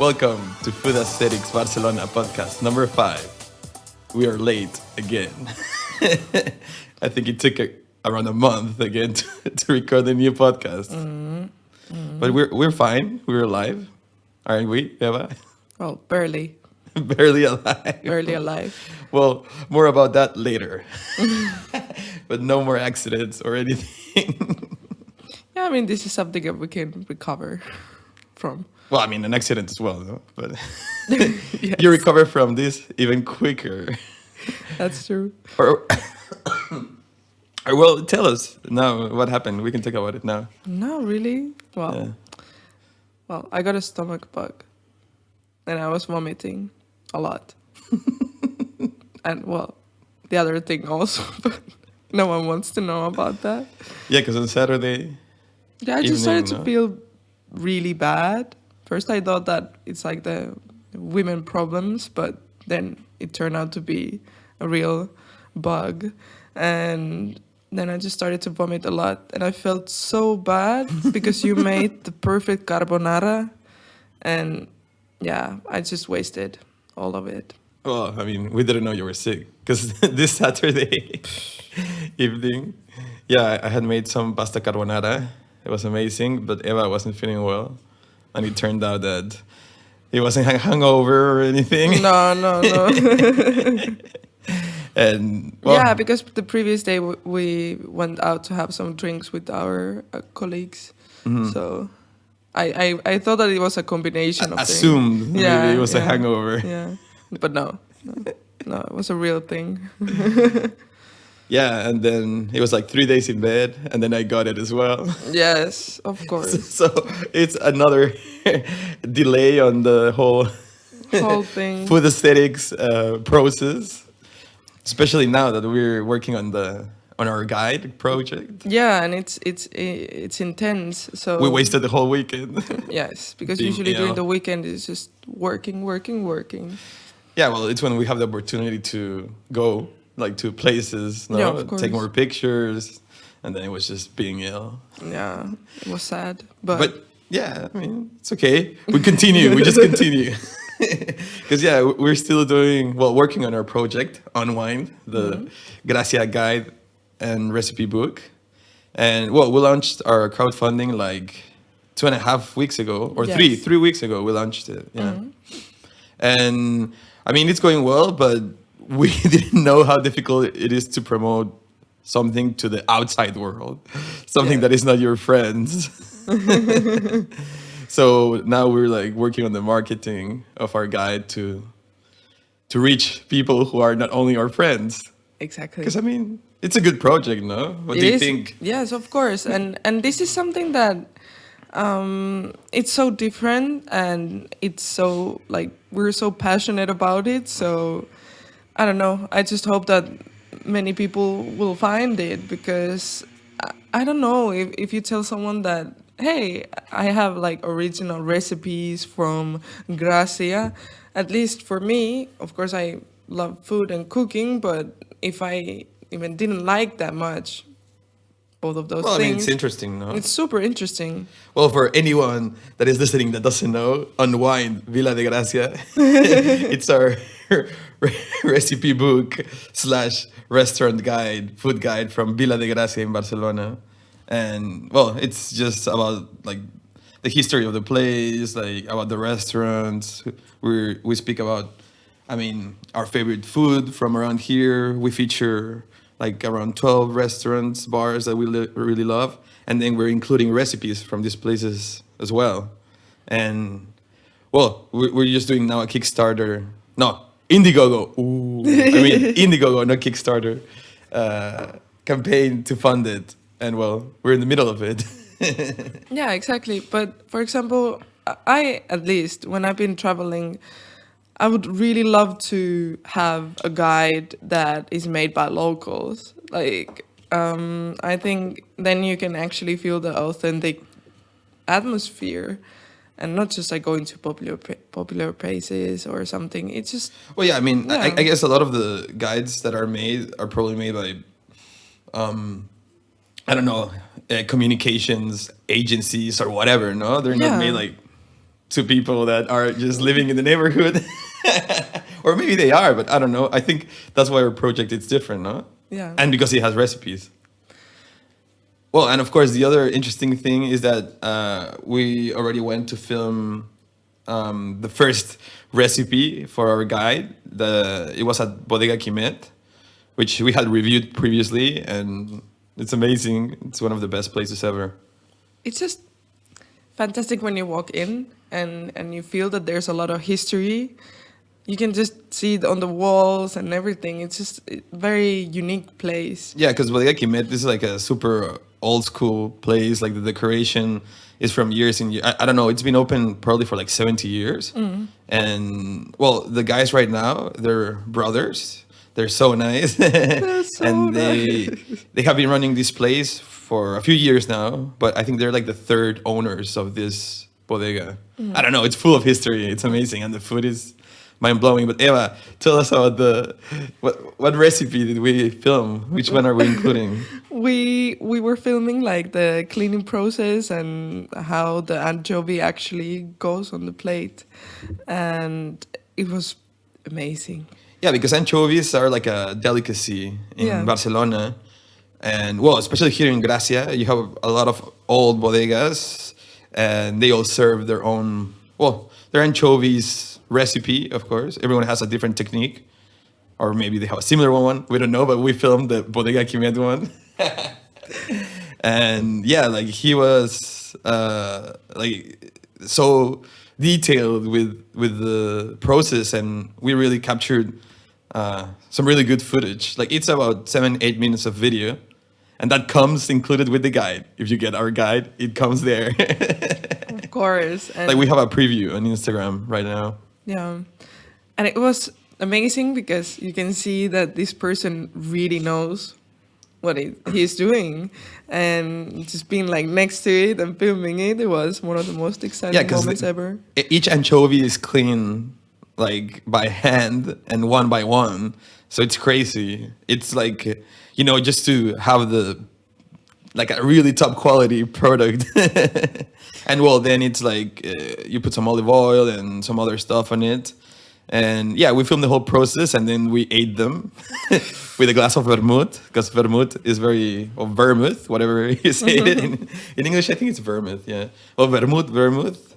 Welcome to Food Aesthetics Barcelona Podcast number 5. We are late again. I think it took around a month again to record a new podcast. But we're fine. We're alive, aren't we, Eva? Well, barely. Barely alive. Barely alive. Well, more about that later. But no more accidents or anything. Yeah, I mean, this is something that we can recover from. Well, I mean, an accident as well, no? But Yes. you recover from this even quicker. That's true. Or well, tell us now what happened. We can talk about it now. No, really? Well, Yeah. well, I got a stomach bug. And I was vomiting a lot. And, well, the other thing also, but no one wants to know about that. Yeah, because on Saturday. Yeah, I just started Evening, to no? feel really bad. First, I thought that it's like the women problems, but then it turned out to be a real bug. And then I just started to vomit a lot. And I felt so bad because you made the perfect carbonara. And yeah, I just wasted all of it. Well, I mean, we didn't know you were sick because this Saturday evening, yeah, I had made some pasta carbonara. It was amazing, but Eva wasn't feeling well. And it turned out that he wasn't hungover or anything. No. And well, Yeah, because the previous day we went out to have some drinks with our colleagues. So I thought that it was a combination of things. assumed maybe it was a hangover. Yeah, but no, it was a real thing. Yeah, and then it was like 3 days in bed, and then I got it as well. Yes, of course. So it's another delay on the whole Whole thing. food aesthetics process, especially now that we're working on our guide project. Yeah, and it's intense. So We wasted the whole weekend. Yes, because being usually during ill. the weekend it's just working. Yeah, well, it's when we have the opportunity to go like to places, no? Yeah, of course. Take more pictures, and then it was just being ill. Yeah, it was sad, but But yeah, I mean, it's okay. We continue. We just continue. Because yeah, we're still working on our project, Unwind, the Gracia guide and recipe book. And well, we launched our crowdfunding like 2.5 weeks ago, or Yes. 3 weeks ago, we launched it. Yeah. And I mean, it's going well, but we didn't know how difficult it is to promote something to the outside world, something Yeah. that is not your friends. So now we're like working on the marketing of our guide to reach people who are not only our friends. exactly. Because I mean, it's a good project, no? What do you think? Yes, of course. And this is something that it's so different, and it's so like we're so passionate about it. So I don't know. I just hope that many people will find it, because I don't know if you tell someone that, hey, I have like original recipes from Gracia. At least for me, of course, I love food and cooking, but if I even didn't like that much both of those Well, I mean, things, it's interesting, no? it's super interesting. Well, for anyone that is listening that doesn't know, Unwind, Vila de Gracia, it's our recipe book / restaurant guide, food guide from Vila de Gracia in Barcelona. And well, it's just about like the history of the place, like about the restaurants. We speak about, I mean, our favorite food from around here. We feature like around 12 restaurants, bars that we really love. And then we're including recipes from these places as well. And well, we're just doing now a Kickstarter. No, Indiegogo. Ooh. I mean, Indiegogo, not Kickstarter. Campaign to fund it. And well, we're in the middle of it. Yeah, exactly. But for example, I, at least when I've been traveling, I would really love to have a guide that is made by locals. Like, I think then you can actually feel the authentic atmosphere, and not just like going to popular places or something. It's just Well, yeah, I mean, Yeah. I guess a lot of the guides that are made are probably made by, I don't know, communications agencies or whatever. No, they're not Yeah. made like to people that are just living in the neighborhood. Or maybe they are, but I don't know. I think that's why our project is different, no? Yeah. And because it has recipes. Well, and of course, the other interesting thing is that we already went to film the first recipe for our guide. It was at Bodega Quimet, which we had reviewed previously, and it's amazing. It's one of the best places ever. It's just fantastic when you walk in and you feel that there's a lot of history. You can just see it on the walls and everything. It's just a very unique place. Yeah, because Bodega Quimet is like a super old school place. Like the decoration is from years and years. I don't know. It's been open probably for like 70 years. And well, the guys right now, they're brothers. They're so nice. They're so And nice. they have been running this place for a few years now. But I think they're like the third owners of this bodega. I don't know. It's full of history. It's amazing. And the food is mind-blowing. But Eva, tell us about what recipe did we film? Which one are we including? We were filming like the cleaning process and how the anchovy actually goes on the plate, and it was amazing. Yeah, because anchovies are like a delicacy in Yeah. Barcelona. And well, especially here in Gracia, you have a lot of old bodegas and they all serve their own, well, their anchovies recipe, of course. Everyone has a different technique. Or maybe they have a similar one. We don't know, but we filmed the Bodega Quimet one. And yeah, like he was like so detailed with the process, and we really captured some really good footage. Like it's about 7-8 minutes of video, and that comes included with the guide. If you get our guide, it comes there. Of course. And Like we have a preview on Instagram right now. yeah. And it was amazing because you can see that this person really knows what he's doing, and just being like next to it and filming it, it was one of the most exciting 'cause moments ever. Each anchovy is cleaned like by hand and one by one, so it's crazy. It's like, you know, just to have like a really top quality product. And well, then it's like you put some olive oil and some other stuff on it. And yeah, we filmed the whole process and then we ate them with a glass of vermouth, because vermouth is or vermouth, whatever you say it. In English, I think it's vermouth, yeah. Well, vermouth.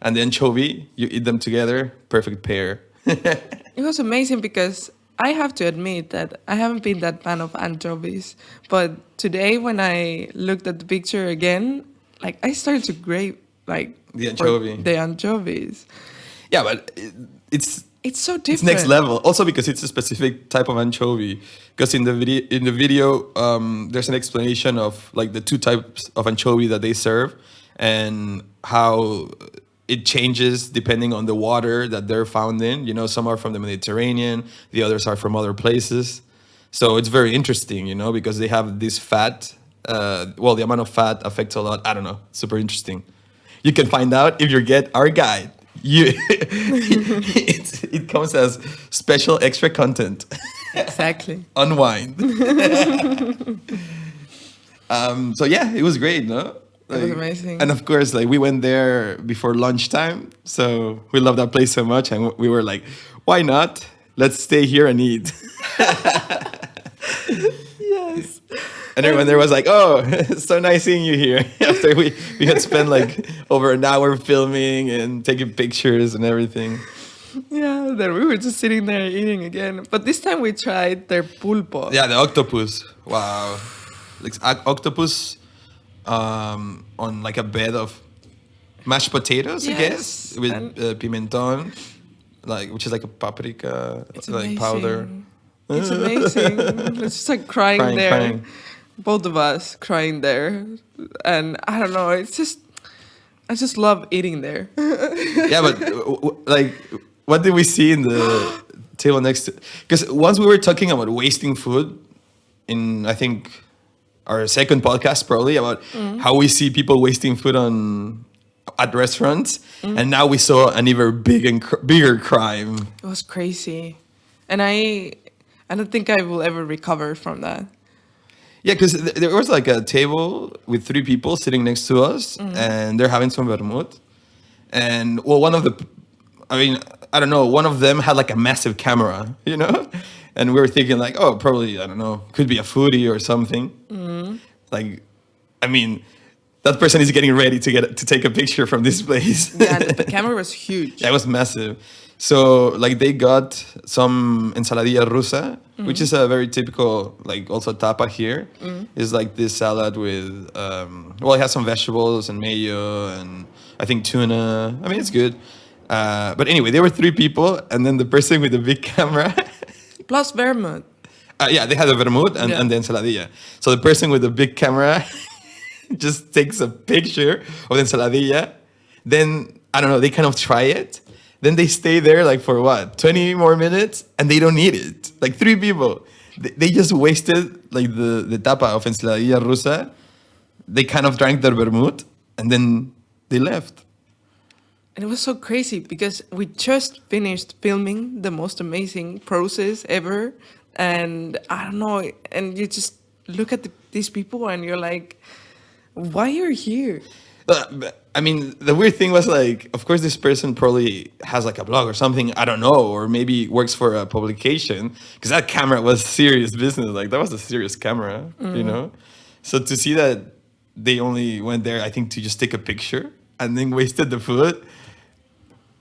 And the anchovy, you eat them together, perfect pair. It was amazing because I have to admit that I haven't been that fan of anchovies, but today when I looked at the picture again, like I started to crave like The for anchovy. the anchovies. Yeah, but it's It's so it's different. next level. Also because it's a specific type of anchovy. Because in the video, there's an explanation of like the two types of anchovy that they serve and how it changes depending on the water that they're found in. You know, some are from the Mediterranean, the others are from other places. So it's very interesting, you know, because they have this fat. Well, the amount of fat affects a lot. I don't know. Super interesting. You can find out if you get our guide. It comes as special extra content. Exactly. Unwind. So yeah, it was great, no? It was amazing. And of course, like we went there before lunchtime, so we love that place so much, and we were like, why not? Let's stay here and eat. Yes. And everyone there was like, oh, it's so nice seeing you here. After we had spent like over an hour filming and taking pictures and everything. Yeah, then we were just sitting there eating again. But this time we tried their pulpo. Yeah, the octopus. Wow. Like octopus on like a bed of mashed potatoes, I Yes, guess, with and- pimenton, like which is like a paprika It's like amazing. powder. It's amazing. It's just like crying, Crying, there. crying. Both of us crying there. And I don't know, it's just, I just love eating there. Yeah, but like, what did we see in the table next to? Because once we were talking about wasting food in, I think, our second podcast probably about how we see people wasting food at restaurants, and now we saw an even bigger crime. It was crazy. And I don't think I will ever recover from that. Yeah, because there was like a table with 3 people sitting next to us, and they're having some vermouth. And well, I mean, I don't know, one of them had like a massive camera, you know? And we were thinking like, oh, probably, I don't know, could be a foodie or something. Like, I mean, that person is getting ready to take a picture from this place. Yeah, the camera was huge. Yeah, it was massive. So like they got some ensaladilla rusa, which is a very typical like also tapa here. It's like this salad with well, it has some vegetables and mayo and I think tuna. I mean, it's good. But anyway, there were 3 people, and then the person with the big camera. Plus vermouth. Yeah, they had a vermouth and the ensaladilla. So the person with the big camera just takes a picture of the ensaladilla. Then, I don't know, they kind of try it. Then they stay there like for what, 20 more minutes? And they don't eat it. Like 3 people. They just wasted like the tapa of ensaladilla rusa. They kind of drank their vermouth and then they left. And it was so crazy because we just finished filming the most amazing process ever. And I don't know, and you just look at these people and you're like, why are you here? I mean, the weird thing was like, of course, this person probably has like a blog or something, I don't know, or maybe works for a publication, because that camera was serious business. Like that was a serious camera, you know? So to see that they only went there, I think, to just take a picture and then wasted the food.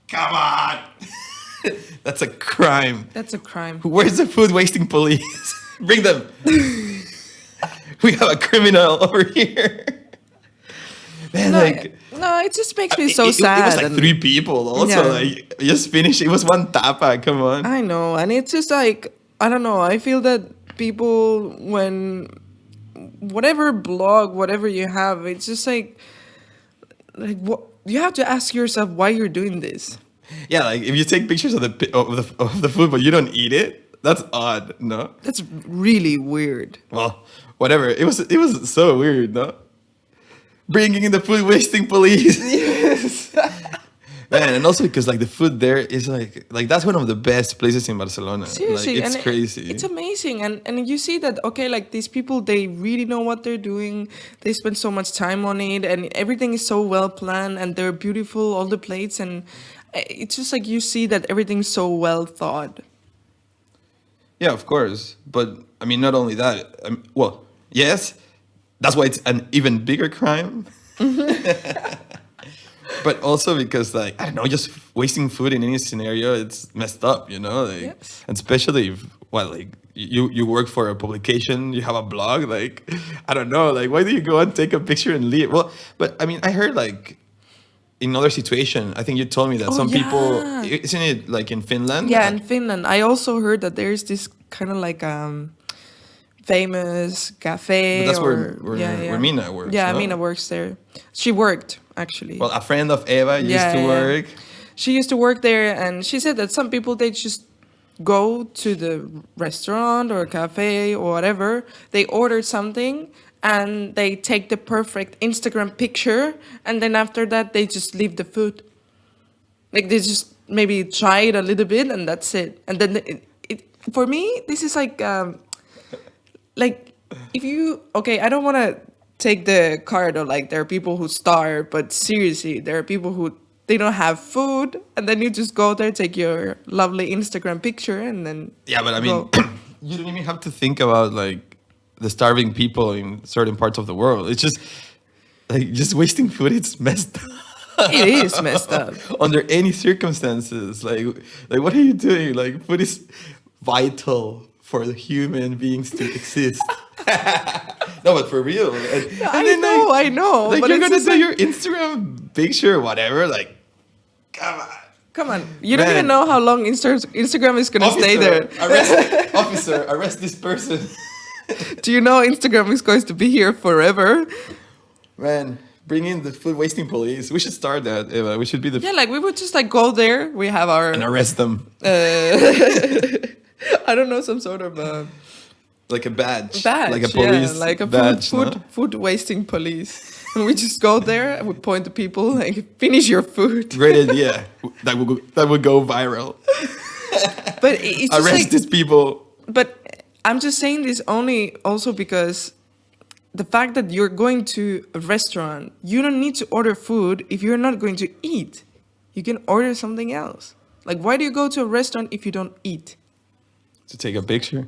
Come on. That's a crime. That's a crime. Where's the food wasting police? Bring them. We have a criminal over here. Man, no, it just makes me so sad. It was like 3 people also. Yeah. Like, just finished. It was one tapa. Come on. I know. And it's just like, I don't know. I feel that people, when whatever blog, whatever you have, it's just like what you have to ask yourself why you're doing this. Yeah, like if you take pictures of the food but you don't eat it, that's odd, no? That's really weird. Well, whatever. It was so weird, no? Bringing in the food wasting police. Yes. Man, and also because like the food there is like that's one of the best places in Barcelona. Seriously, like, it's and crazy. It's amazing, and you see that okay, like these people, they really know what they're doing. They spend so much time on it, and everything is so well planned, and they're beautiful, all the plates, and it's just like you see that everything's so well thought. Yeah, of course, but I mean, not only that. Well, yes, that's why it's an even bigger crime. But also because, like, I don't know, just wasting food in any scenario, it's messed up, you know? Like, Yes. and especially if, well, like, you work for a publication, you have a blog, like, I don't know, like, why do you go and take a picture and leave? Well, but, I mean, I heard, like, in another situation, I think you told me that some people, isn't it, like, in Finland? Yeah, in Finland. I also heard that there's this kind of like famous cafe. But that's where Mina works. Yeah, no? Mina works there. She worked, actually. Well, a friend of Eva used to work. She used to work there, and she said that some people, they just go to the restaurant or cafe or whatever, they order something, and they take the perfect Instagram picture, and then after that, they just leave the food. Like, they just maybe try it a little bit, and that's it. And then, for me, this is like if you, okay, I don't want to take the card of like there are people who starve, but seriously, there are people who they don't have food, and then you just go there, take your lovely Instagram picture, and then But I mean, you don't even have to think about like the starving people in certain parts of the world. It's just like just wasting food. It's messed up. It is messed up under any circumstances. Like what are you doing? Like food is vital for the human beings to exist. No, but for real. I know. Like but you're it's gonna just do like, your Instagram picture, whatever. Like, come on. come on, you don't even know how long Instagram is gonna stay there. Officer, arrest this person. Do you know Instagram is going to be here forever? Man, bring in the food wasting police. We should start that, Eva. We should be the Yeah, like we would just like go there. We have our and arrest them. I don't know, some sort of Like a badge. badge, Like a police like a badge, food wasting police. And we just go there and we point to people like, finish your food. Great idea. That would go viral. But it's just Arrest like, these people. but I'm just saying this only also because the fact that you're going to a restaurant, you don't need to order food if you're not going to eat. you can order something else. Like, why do you go to a restaurant if you don't eat? To take a picture.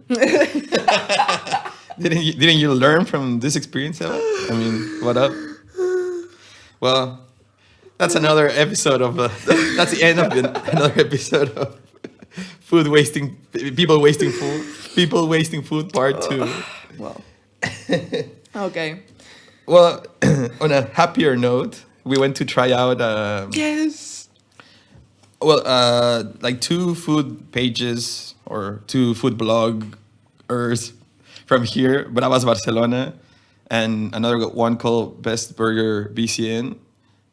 Didn't you learn from this experience, Eva? I mean, what up? Well, that's another episode of. That's the end of another episode of food wasting. People wasting food. People wasting food part 2. Well. Okay. Well, on a happier note, we went to try out. Yes. Well, like 2 food pages or 2 food bloggers from here, Bravas Barcelona, and another one called Best Burger BCN.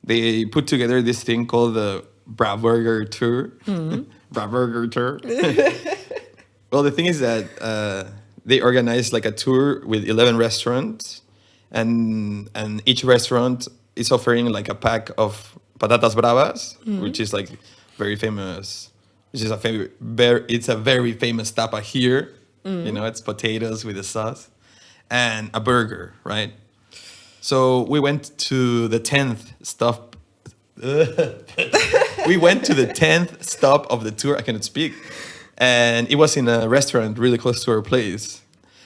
They put together this thing called the Burger Tour. Burger Tour. Well, the thing is that they organized like a tour with 11 restaurants, and each restaurant is offering like a pack of patatas bravas, which is like very famous. Which is it's a very famous tapa here. You know, it's potatoes with a sauce and a burger, right? So we went to the 10th stop. We went to the 10th stop of the tour. I cannot speak. And it was in a restaurant really close to our place.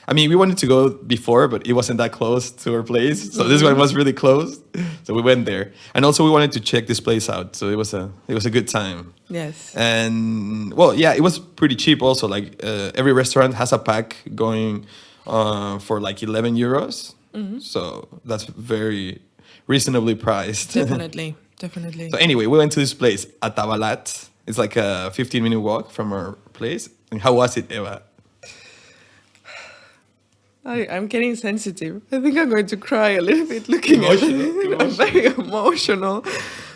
I mean, we wanted to go before, but it wasn't that close to our place. So this one was really close. So we went there. And also we wanted to check this place out. So it was a good time. Yes. And well, yeah, it was pretty cheap also. Like every restaurant has a pack going for like 11 euros. So that's very reasonably priced. Definitely. So anyway, we went to this place, Atabalat. It's like a 15-minute walk from our place. And how was it, Eva? I'm getting sensitive. I think I'm going to cry a little bit looking at it. I'm very emotional.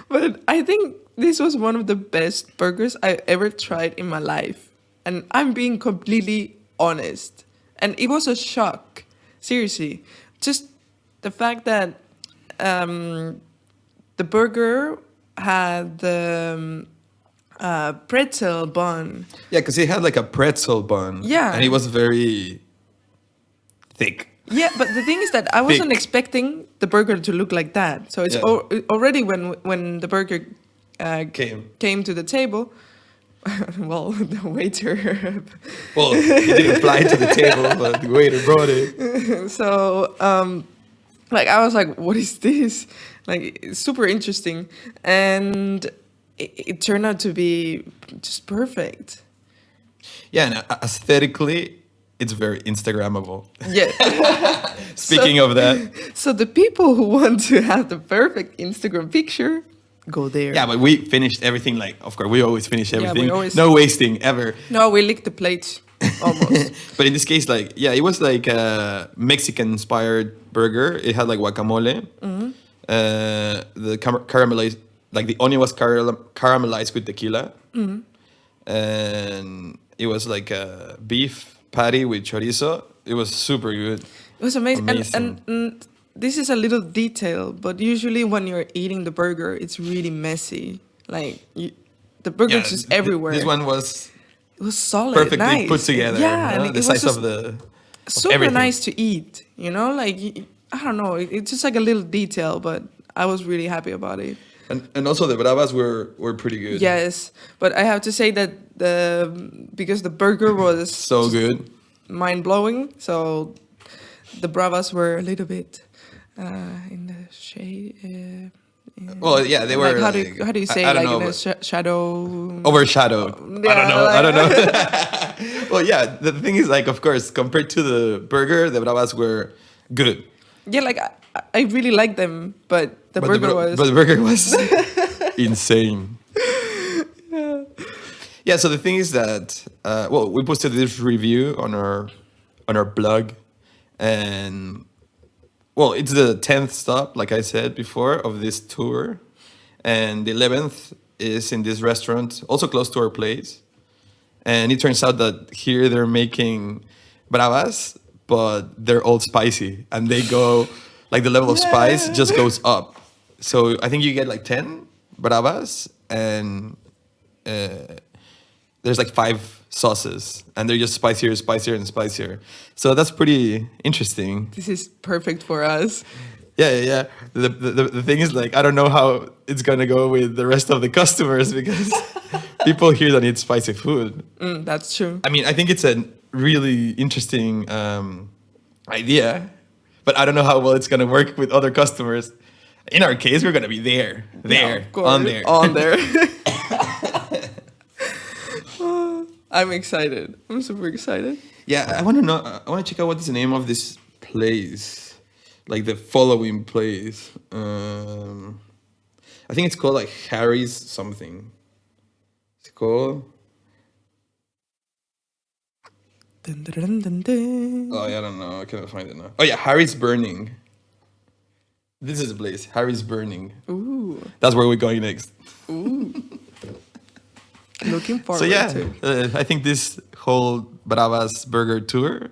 But I think this was one of the best burgers I ever tried in my life. And I'm being completely honest. And it was a shock. Seriously. Just the fact that the burger had the pretzel bun. Yeah, because it had like a pretzel bun. Yeah. And it was very thick. Yeah, but the thing is that I wasn't Thick. expecting the burger to look like that. So it's Yeah. already when the burger came to the table, well, the waiter. Well, it didn't fly to the table, but the waiter brought it. So, like, I was like, what is this? Like, it's super interesting. And it turned out to be just perfect. Yeah, and aesthetically, it's very Instagrammable. Yeah. Speaking of that. So the people who want to have the perfect Instagram picture, go there. Yeah, but we finished everything like, of course, we always finish everything. No wasting ever. No, we licked the plates almost. But in this case, like, yeah, it was like a Mexican-inspired burger. It had like guacamole. The caramelized, like the onion was caramelized with tequila. And it was like a beef patty with chorizo. It was super good. It was amazing. And this is a little detail, but usually when you're eating the burger, it's really messy. Like, the burger's just everywhere. This one was... It was solid, perfectly nice. put together. Yeah, and it the was size just of the... super everything. nice to eat, you know? Like, I don't know. It's just like a little detail, but I was really happy about it. And also the bravas were pretty good. Yes, but I have to say that because the burger was so good, mind-blowing, so the bravas were a little bit in the shade. Well, yeah, they were. Like, how do you say, I don't like, know, in a shadow? Overshadowed. Yeah, I don't know. Well, yeah, the thing is, like, of course, compared to the burger, the bravas were good. Yeah, like I really liked them, but the burger was insane. Yeah, so the thing is that well, we posted this review on our blog, and well, it's the 10th stop, like I said before, of this tour, and the 11th is in this restaurant, also close to our place, and it turns out that here they're making bravas, but they're all spicy, and they go like the level of spice just goes up. So I think you get like 10 bravas, and there's like 5 sauces, and they're just spicier and spicier. So that's pretty interesting. This is perfect for us. Yeah. The thing is, like, I don't know how it's gonna go with the rest of the customers because people here don't eat spicy food. That's true. I mean, I think it's a really interesting idea, but I don't know how well it's gonna work with other customers. In our case, we're gonna be there, Yeah, of course. on there. On there. I'm excited. I'm super excited. Yeah, I want to know. I want to check out what is the name of this place, like the following place. I think it's called like Harry's something. It's called. Dun, dun, dun, dun, dun. Oh, yeah, I don't know. I cannot find it now. Oh yeah, Harry's Burning. This is the place. Harry's Burning. Ooh. That's where we're going next. Ooh. Looking forward So yeah, to. I think this whole Bravas Burger tour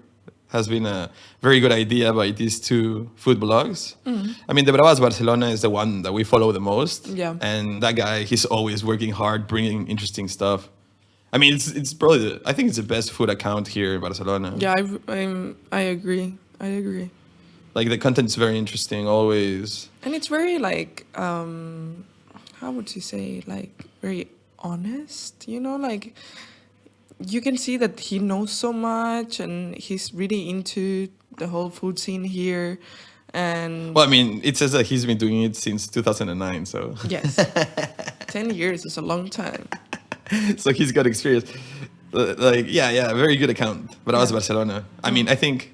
has been a very good idea by these two food blogs. I mean, the Bravas Barcelona is the one that we follow the most. Yeah. And that guy, he's always working hard, bringing interesting stuff. I mean, it's probably I think it's the best food account here in Barcelona. Yeah, I agree. I agree. Like the content's very interesting always. And it's very like how would you say, like very honest, you know, like you can see that he knows so much and he's really into the whole food scene here. And Well, I mean, it says that he's been doing it since 2009, so yes, 10 years is a long time. so he's got experience. Like, yeah, very good account. But I was Barcelona. I mean, I think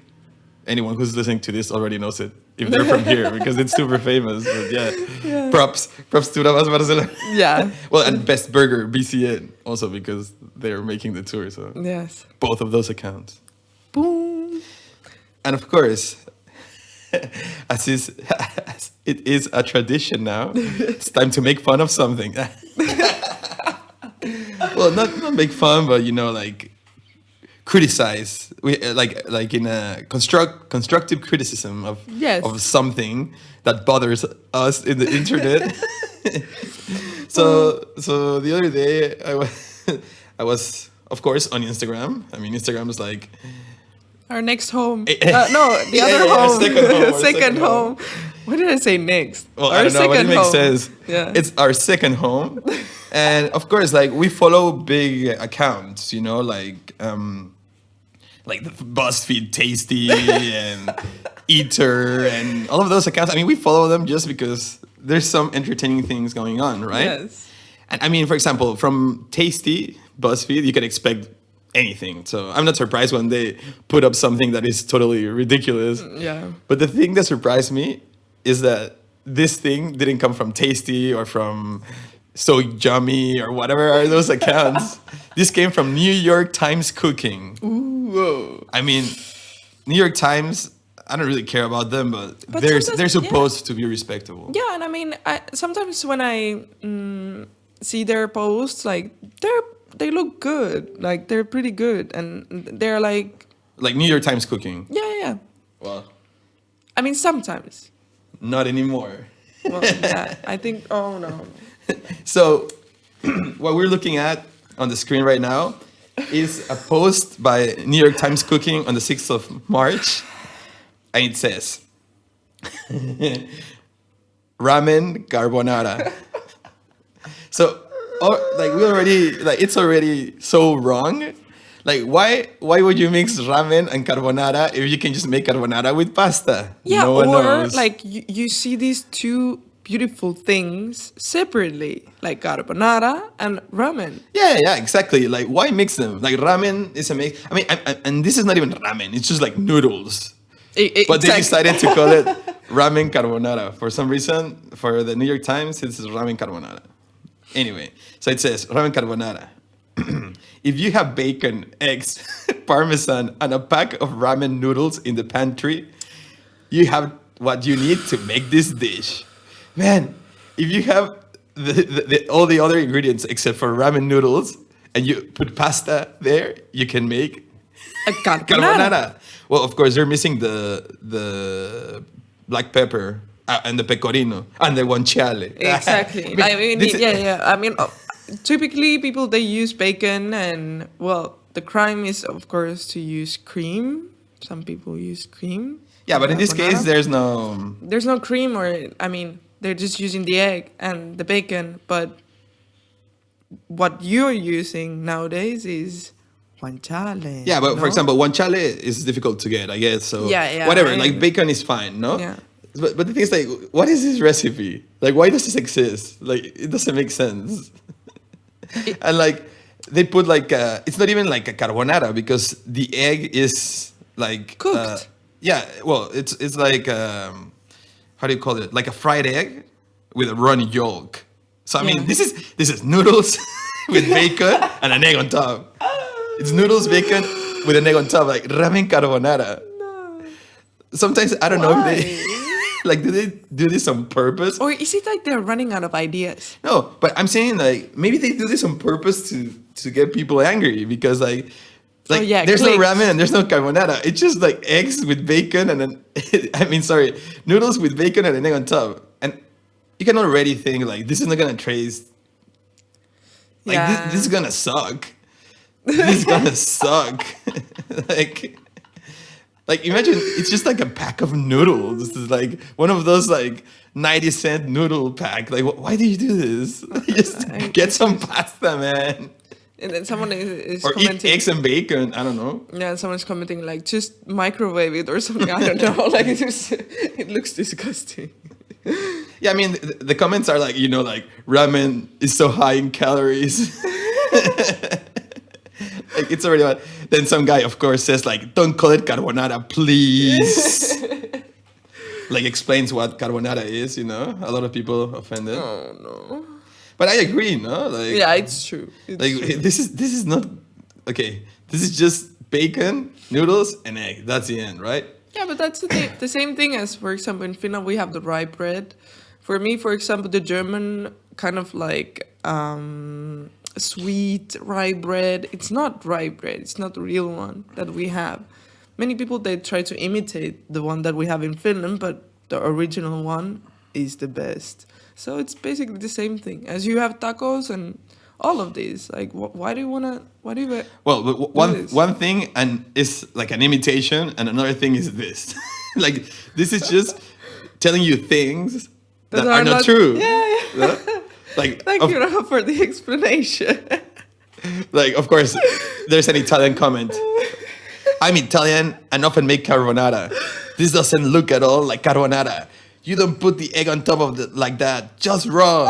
anyone who's listening to this already knows it if they're from here because it's super famous. But yeah. Props to Bravas Barcelona. Yeah. Well, and Best Burger, BCN, also because they're making the tour. So Yes. both of those accounts. Boom. And of course, as it is a tradition now, it's time to make fun of something. Well, not make fun, but like criticize. We like in a constructive criticism of Yes. of something that bothers us in the internet. So the other day I was of course on Instagram. I mean, Instagram is like Our next home. No, the other home. Second home. What did I say next? Well, Our I don't know, but it second makes home. sense. Yeah. It's our second home. And of course, like we follow big accounts, like the BuzzFeed Tasty and Eater and all of those accounts. I mean, we follow them just because there's some entertaining things going on, right? Yes. And I mean, for example, from Tasty, BuzzFeed, you can expect anything. So I'm not surprised when they put up something that is totally ridiculous. Yeah. But the thing that surprised me is that this thing didn't come from Tasty or from So Yummy or whatever are those accounts. This came from New York Times Cooking. Ooh. Whoa. I mean, New York Times, I don't really care about them, but they're sometimes- supposed to be respectable. Yeah, and I mean, sometimes when I see their posts, like they look good, like they're pretty good, and they're like, Like New York Times Cooking. yeah. Well, I mean, sometimes. not anymore. Well, yeah, I think. Oh no. So, what we're looking at on the screen right now is a post by New York Times Cooking on the 6th of March. And it says, Ramen Carbonara. So, it's already so wrong. Like, why would you mix ramen and carbonara if you can just make carbonara with pasta? Yeah, No one or knows. like you see these two beautiful things separately, like carbonara and ramen. Yeah, exactly. Like, why mix them? Like, ramen is a mix. I mean, and this is not even ramen. It's just like noodles. But they decided to call it Ramen Carbonara. For some reason, for the New York Times, it's Ramen Carbonara. Anyway, so it says Ramen Carbonara. If you have bacon, eggs, parmesan, and a pack of ramen noodles in the pantry, you have what you need to make this dish. Man, if you have all the other ingredients except for ramen noodles and you put pasta there, you can make A carbonara. carbonara. Well, of course, they're missing the black pepper and the pecorino and the guanciale. Exactly. I mean, this is- yeah. I mean, typically people they use bacon, and well, the crime is of course to use cream. Some people use cream. Yeah, but in this case, carbonara. There's no cream, or I mean, they're just using the egg and the bacon. But what you're using nowadays is guanciale. Yeah, but for no? example, guanciale is difficult to get, I guess. So Yeah, whatever, like bacon is fine, no? Yeah. But the thing is, like, what is this recipe? Like, why does this exist? Like, it doesn't make sense. And like, they put like it's not even like a carbonara because the egg is like Cooked. yeah, well, it's like how do you call it? Like a fried egg with a runny yolk. So I mean, Yeah. this is noodles with bacon and an egg on top. It's noodles, bacon with an egg on top, like ramen carbonara. Sometimes I don't know if they like do they do this on purpose. Or is it like they're running out of ideas? No, but I'm saying like maybe they do this on purpose to get people angry because like yeah, there's no clicks. ramen and there's no carbonara. It's just like eggs with bacon and then noodles with bacon and an egg on top. And you can already think like this is not gonna trace. Like Yeah. this is gonna suck. This is gonna suck. Like imagine it's just like a pack of noodles. It's like one of those like 90-cent noodle pack. Like why do you do this? Just get some pasta, man. And then someone is Or eat commenting. eggs and bacon. I don't know. Yeah, someone's commenting like just microwave it or something. I don't know. Like it looks disgusting. Yeah, I mean the comments are like, like ramen is so high in calories. Like it's already bad. Then some guy, of course, says like, "Don't call it carbonara, please." Like explains what carbonara is. A lot of people offended. Oh no. But I agree, no? Like, Yeah, it's true. It's like true. this is not okay. This is just bacon, noodles, and egg. That's the end, right? Yeah, but that's the same thing as, for example, in Finland we have the rye bread. For me, for example, the German kind of like sweet rye bread. It's not rye bread. It's not the real one that we have. Many people, they try to imitate the one that we have in Finland, but the original one is the best. So it's basically the same thing as you have tacos and all of these. Like, why do you wanna? Why do you? Well, but this? one thing and is like an imitation, and another thing is this. Like this is just telling you things that are not true. Yeah. Yeah? Like Thank of, you Rafa, for the explanation. like of course, there's an Italian comment. I'm Italian and often make carbonara. This doesn't look at all like carbonara. You don't put the egg on top of it like that. Just wrong.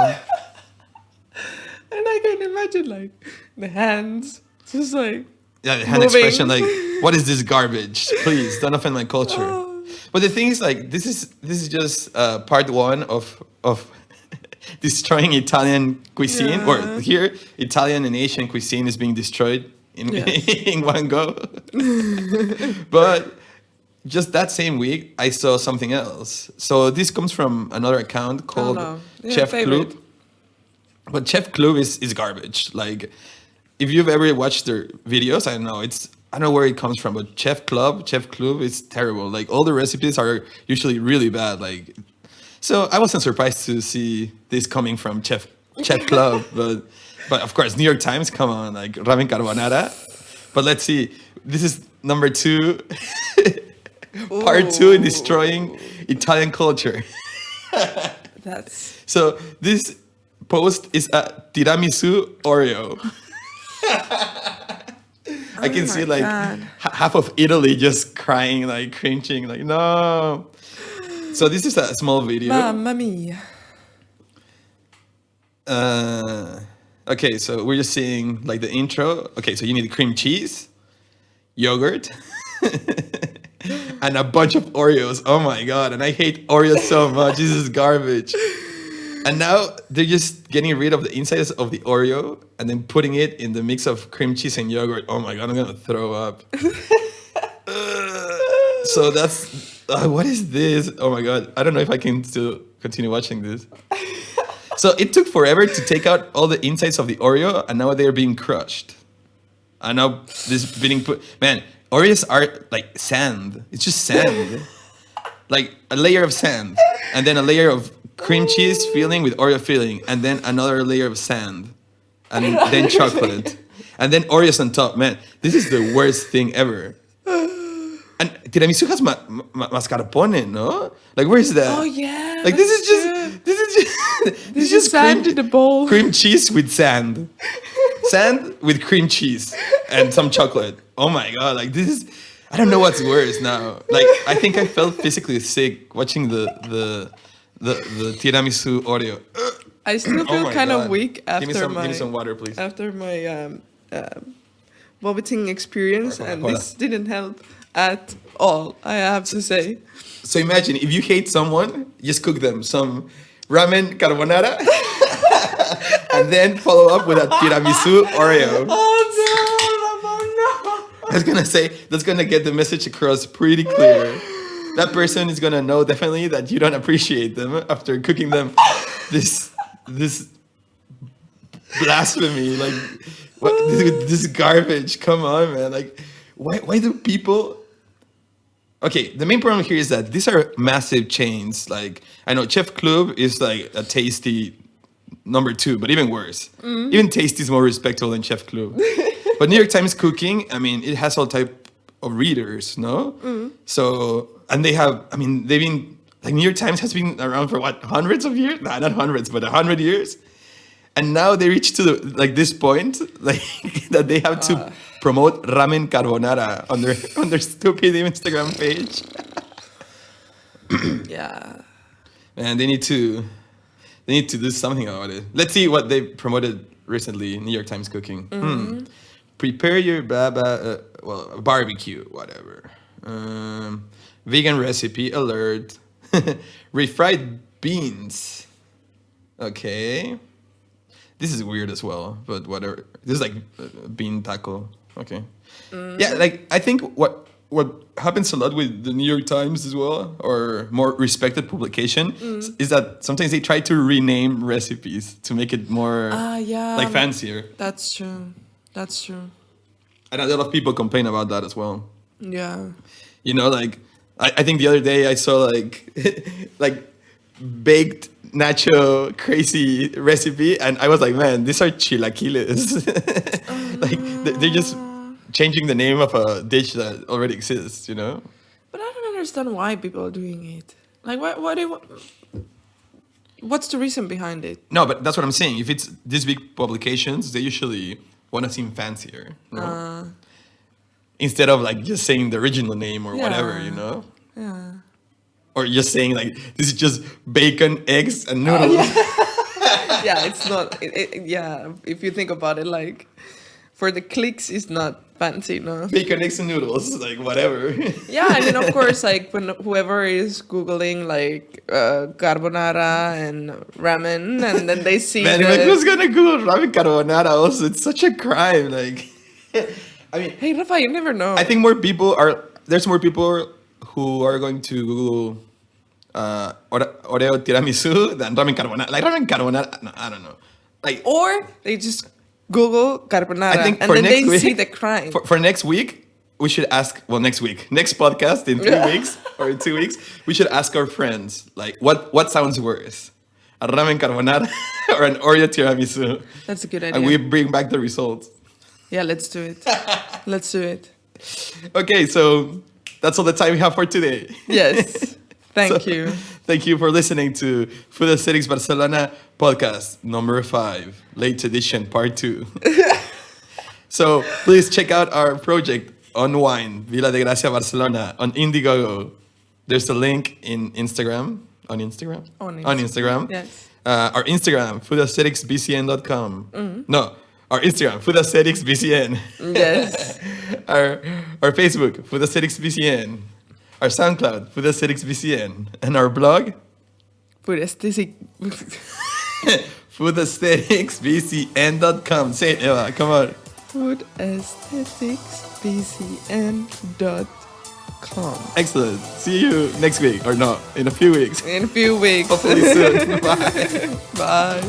And I can imagine like the hands, just like Yeah, the hand moving. expression like, what is this garbage? Please don't offend my culture. Oh. But the thing is, like, this is just part one of destroying Italian cuisine. Yeah. Or here, Italian and Asian cuisine is being destroyed in Yes. in one go. But just that same week, I saw something else. So this comes from another account called no. Yeah, Chef favorite. Club. But Chef Club is garbage. Like, if you've ever watched their videos, I don't know where it comes from, but Chef Club is terrible. Like, all the recipes are usually really bad. Like, so I wasn't surprised to see this coming from Chef Club, but of course, New York Times, come on, like Ramen Carbonara. But let's see. This is number 2, part 2 in destroying Italian culture. That's So this post is a tiramisu Oreo. I can see like God. half of Italy just crying, like cringing, like no. So this is a small video. Mamma mia. Okay, so we're just seeing like the intro. Okay, so you need cream cheese, yogurt, and a bunch of Oreos. Oh my god! And I hate Oreos so much. This is garbage. And now they're just getting rid of the insides of the Oreo and then putting it in the mix of cream cheese and yogurt. Oh my god, I'm gonna throw up. So that's what is this? Oh my god, I don't know if I can still continue watching this. So it took forever to take out all the insides of the Oreo, and now they're being crushed. And now this being put. Man, Oreos are like sand. It's just sand, like a layer of sand, and then a layer of cream cheese filling with Oreo filling, and then another layer of sand, and then chocolate, and then Oreos on top. Man, this is the worst thing ever. And tiramisu has mascarpone, no? Like, where is that? Oh yeah. Like, this is just this is just sand in the bowl. cream cheese with sand. Sand with cream cheese and some chocolate. Oh my god! Like, this is. I don't know what's worse now. Like, I think I felt physically sick watching the tiramisu Oreo. I still Oh feel my kind of God. weak after Give my me some water, please. after my vomiting experience, Hola, and hola. this didn't help at all. I have to say. So imagine if you hate someone, just cook them some ramen carbonara, and then follow up with a tiramisu Oreo. Oh no! That's gonna get the message across pretty clear. That person is gonna know definitely that you don't appreciate them after cooking them this blasphemy. Like, what this garbage? Come on, man. Like, why do people? Okay, the main problem here is that these are massive chains. Like, I know Chef Club is like a tasty number 2, but even worse. Even Tasty is more respectable than Chef Club. But New York Times Cooking, I mean, it has all type of readers, no? So, and they have, I mean, they've been, like, New York Times has been around for what, hundreds of years? Nah, not hundreds, but 100 years. And now they reach to this point, like, that they have to promote Ramen Carbonara on their stupid Instagram page. Yeah. And they need to do something about it. Let's see what they promoted recently in New York Times Cooking. Prepare your barbecue, whatever. Vegan recipe alert. Refried beans. Okay. This is weird as well, but whatever. This is like a bean taco. Okay. Yeah, like, I think what happens a lot with the New York Times as well, or more respected publication, is that sometimes they try to rename recipes to make it more like fancier. That's true. That's true. And a lot of people complain about that as well. Yeah. You know, like, I think the other day I saw like like baked nacho crazy recipe, and I was like, man, these are chilaquiles. Like, they're just changing the name of a dish that already exists, you know? But I don't understand why people are doing it. Like, why do you, what's the reason behind it? No, but that's what I'm saying. If it's these big publications, they usually want to seem fancier, you know? Instead of like just saying the original name or whatever, you know? Yeah. Or just saying like, this is just bacon, eggs, and noodles. Yeah, it's not. Yeah, if you think about it, like, for the clicks, it's not fancy, no. Bacon, eggs, and noodles, like, whatever. Yeah, I mean, of course, like, when whoever is Googling, like, carbonara and ramen, and then they see Man, like, who's gonna Google ramen carbonara also? It's such a crime, like... I mean... Hey, Rafa, you never know. I think there's more people who are going to Google Oreo Tiramisu than ramen carbonara. Like, ramen carbonara, no, I don't know. Like, or they just Google carbonara, I think and for then they next week, see the crime. For next week, we should ask, next podcast in 3 weeks or in 2 weeks, we should ask our friends, like, what sounds worse? A ramen carbonara or an Oreo tiramisu? That's a good idea. And we bring back the results. Yeah, let's do it. Let's do it. Okay, so that's all the time we have for today. Yes. Thank you. Thank you for listening to Food Aesthetics Barcelona Podcast number 5, late edition, part 2. So please check out our project, Unwind, Vila de Gracia, Barcelona, on Indiegogo. There's a link in Instagram. On Instagram? On Instagram. Yes. Our Instagram, foodaestheticsbcn.com. No, our Instagram, Food Aesthetics BCN. Yes. our Facebook, Food Aesthetics BCN. Our SoundCloud, Food Aesthetics BCN. And our blog, Food Aesthetic. foodaestheticsbcn.com. Say it, Eva, come on. foodaestheticsbcn.com. Excellent. See you next week, or no, in a few weeks. In a few weeks. Hopefully soon. Bye. Bye.